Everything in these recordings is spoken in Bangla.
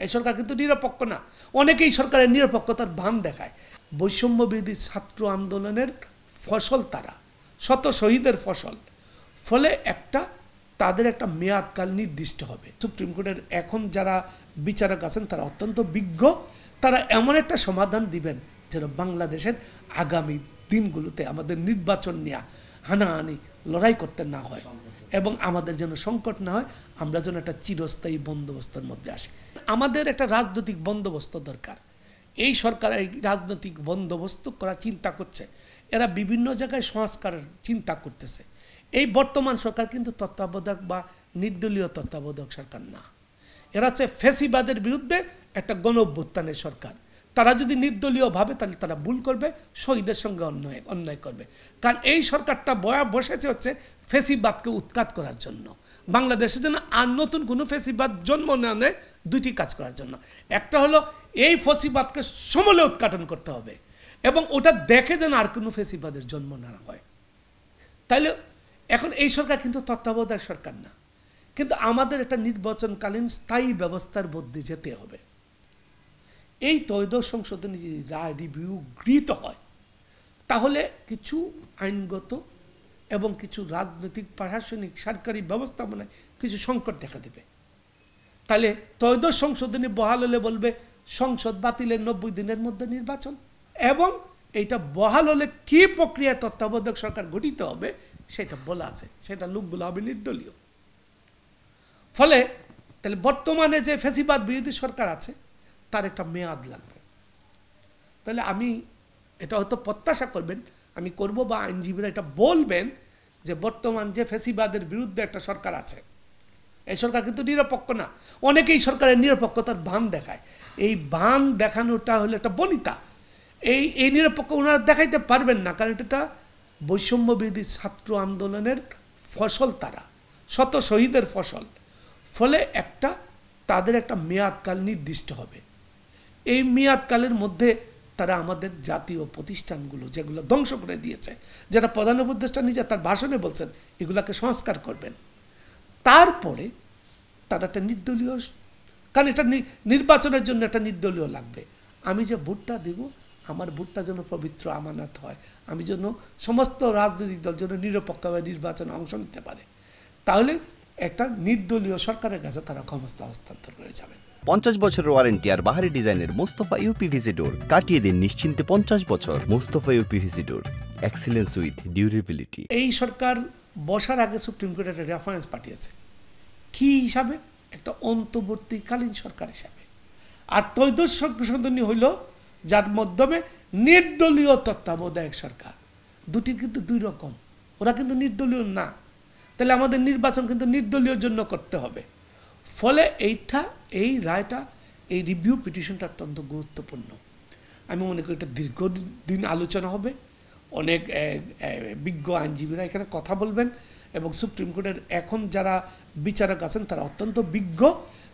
এই সরকার কিন্তু নিরপেক্ষ না। অনেকেই সরকারের নিরপেক্ষতার ভান দেখায়। বৈষম্য বিরোধী ছাত্র আন্দোলনের ফসল তারা, শত শহীদের ফসল। ফলে তাদের একটা মেয়াদকাল নির্দিষ্ট হবে। সুপ্রিম কোর্টের এখন যারা বিচারক আছেন তারা অত্যন্ত বিজ্ঞ। তারা এমন একটা সমাধান দিবেন যেন বাংলাদেশের আগামী দিনগুলোতে আমাদের নির্বাচন নিয়ে হানাহানি লড়াই করতে না হয় এবং আমাদের যেন সংকট না হয়, আমরা যেন একটা চিরস্থায়ী বন্দোবস্তের মধ্যে আসি। আমাদের একটা রাজনৈতিক বন্দোবস্ত দরকার। এই সরকার এই রাজনৈতিক বন্দোবস্ত করার চিন্তা করছে। এরা বিভিন্ন জায়গায় সংস্কারের চিন্তা করতেছে। এই বর্তমান সরকার কিন্তু তত্ত্বাবধায়ক বা নির্দলীয় তত্ত্বাবধায়ক সরকার না। এরা হচ্ছে ফ্যাসিবাদের বিরুদ্ধে একটা গণ-অভ্যুত্থানের সরকার। তারা যদি নির্দলীয় ভাবে তাহলে তারা ভুল করবে, শহীদের সঙ্গে অন্যায় করবে। কারণ এই সরকারটা বসেছে হচ্ছে ফ্যাসিবাদকে উৎখাত করার জন্য। বাংলাদেশে যেন আর নতুন কোনো ফ্যাসিবাদ জন্ম না নেয়, দুইটি কাজ করার জন্য। একটা হলো এই ফ্যাসিবাদকে সমূলে উৎঘাটন করতে হবে এবং ওটা দেখে যেন আর কোনো ফ্যাসিবাদের জন্ম না হয়। তাইলে এখন এই সরকার কিন্তু তত্ত্বাবধায়ক সরকার না, কিন্তু আমাদের একটা নির্বাচনকালীন স্থায়ী ব্যবস্থার মধ্যে যেতে হবে। এই ত্রয়োদশ সংশোধনী যদি রায় রিভিউ গৃহীত হয় তাহলে কিছু আইনগত এবং কিছু রাজনৈতিক প্রশাসনিক সরকারি ব্যবস্থাপনায় কিছু সংকট দেখা দেবে। তাহলে ত্রয়োদশ সংশোধনী বহাল হলে বলবে সংসদ বাতিলের 90 দিনের মধ্যে নির্বাচন, এবং এইটা বহাল হলে কি প্রক্রিয়ায় তত্ত্বাবধায়ক সরকার গঠিত হবে সেটা বলা আছে। সেটা লোকগুলো হবে নির্দলীয়। ফলে তাহলে বর্তমানে যে ফ্যাসিবাদ বিরোধী সরকার আছে তার একটা মেয়াদ লাগবে। তাহলে আমি এটা হয়তো প্রত্যাশা করবেন, আমি করব বা আইনজীবীরা এটা বলবেন যে বর্তমান যে ফ্যাসিবাদের বিরুদ্ধে একটা সরকার আছে, এই সরকার কিন্তু নিরপেক্ষ না। অনেকেই সরকারের নিরপেক্ষতার ভান দেখায়। এই ভান দেখানোটা হলো একটা বনিতা। এই নিরপেক্ষ ওনারা দেখাইতে পারবেন না, কারণ এটা বৈষম্য বিরোধী ছাত্র আন্দোলনের ফসল তারা, শত শহীদের ফসল। ফলে তাদের একটা মেয়াদকাল নির্দিষ্ট হবে। এই মেয়াদকালের মধ্যে তারা আমাদের জাতীয় প্রতিষ্ঠানগুলো যেগুলো ধ্বংস করে দিয়েছে, যেটা প্রধান উপদেষ্টা নিজে তার ভাষণে বলছেন, এগুলাকে সংস্কার করবেন। তারপরে তারা একটা নির্দলীয়, কারণ এটা নির্বাচনের জন্য একটা নির্দলীয় লাগবে। আমি যে ভোটটা দেব, আমার ভোটটা যেন পবিত্র আমানত হয়, আমি যেন সমস্ত রাজনৈতিক দল যেন নিরপেক্ষভাবে নির্বাচনে অংশ নিতে পারে। তাহলে একটা নির্দলীয় সরকারের কাছে তারা ক্ষমতা হস্তান্তর করে যাবেন। 50 বছরের ওয়ারেন্টি আর বাহারি ডিজাইনের মুস্তাফা ইউপিভিসি ডোর, কাটিয়ে দিন নিশ্চিন্তে 50 বছর। Mustafa uPVC door, excellence with durability. এই সরকার বসার আগে সুপ্রিম কোর্টে একটা রেফারেন্স পাঠিয়েছে কি হিসাবে, একটা অন্তর্বর্তীকালীন সরকার হিসাবে। আর ত্রয়োদশ সংশোধনী হইল যার মাধ্যমে নির্দলীয় তত্ত্বাবধায়ক সরকার। দুটি কিন্তু দুই রকম, ওরা কিন্তু নির্দলীয় না। তাহলে আমাদের নির্বাচন কিন্তু নির্দলীয় জন্য করতে হবে। ফলে এই রায়টা, এই রিভিউ পিটিশনটা অত্যন্ত গুরুত্বপূর্ণ। আমি মনে করি এটা দীর্ঘদিন আলোচনা হবে, অনেক বিজ্ঞ আইনজীবীরা এখানে কথা বলবেন এবং সুপ্রিম কোর্টের এখন যারা বিচারক আছেন তারা অত্যন্ত বিজ্ঞ।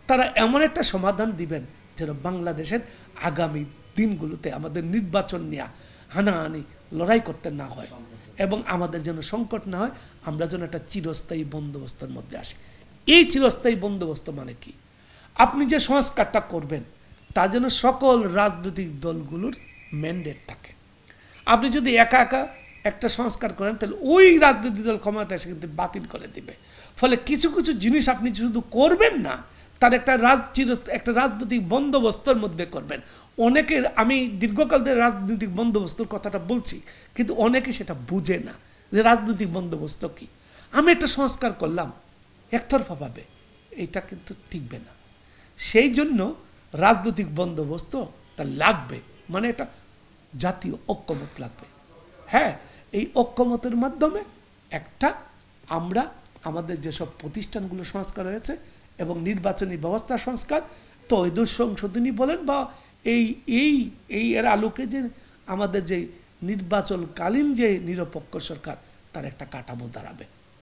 তারা এমন একটা সমাধান দিবেন যেন বাংলাদেশের আগামী দিনগুলোতে আমাদের নির্বাচন নিয়ে হানাহানি লড়াই করতে না হয় এবং আমাদের যেন সংকট না হয়, আমরা যেন একটা চিরস্থায়ী বন্দোবস্তের মধ্যে আসি। এই চিরস্থায়ী বন্দোবস্ত মানে কি? আপনি যে সংস্কারটা করবেন তা যেন সকল রাজনৈতিক দলগুলোর ম্যান্ডেট থাকে। আপনি যদি একা একা একটা সংস্কার করেন তাহলে ওই রাজনৈতিক দল ক্ষমতা এসে কিন্তু বাতিল করে দিবে। ফলে কিছু কিছু জিনিস আপনি শুধু করবেন না, তার একটা রাজনৈতিক বন্দোবস্তের মধ্যে করবেন। অনেকের, আমি দীর্ঘকাল ধরে রাজনৈতিক বন্দোবস্তর কথাটা বলছি, কিন্তু অনেকে সেটা বুঝে না যে রাজনৈতিক বন্দোবস্ত কি। আমি একটা সংস্কার করলাম একতরফাভাবে, এইটা কিন্তু টিকবে না। সেই জন্য রাজনৈতিক বন্দোবস্তটা লাগবে, মানে এটা জাতীয় ঐক্যমত লাগবে। হ্যাঁ, এই ঐক্যমতের মাধ্যমে আমরা আমাদের যেসব প্রতিষ্ঠানগুলো সংস্কার হয়েছে এবং নির্বাচনী ব্যবস্থা সংস্কার, ত্রয়োদশ সংশোধনী বলেন বা এর আলোকে যে আমাদের যে নির্বাচনকালীন যে নিরপেক্ষ সরকার, তার একটা কাঠামো দাঁড়াবে।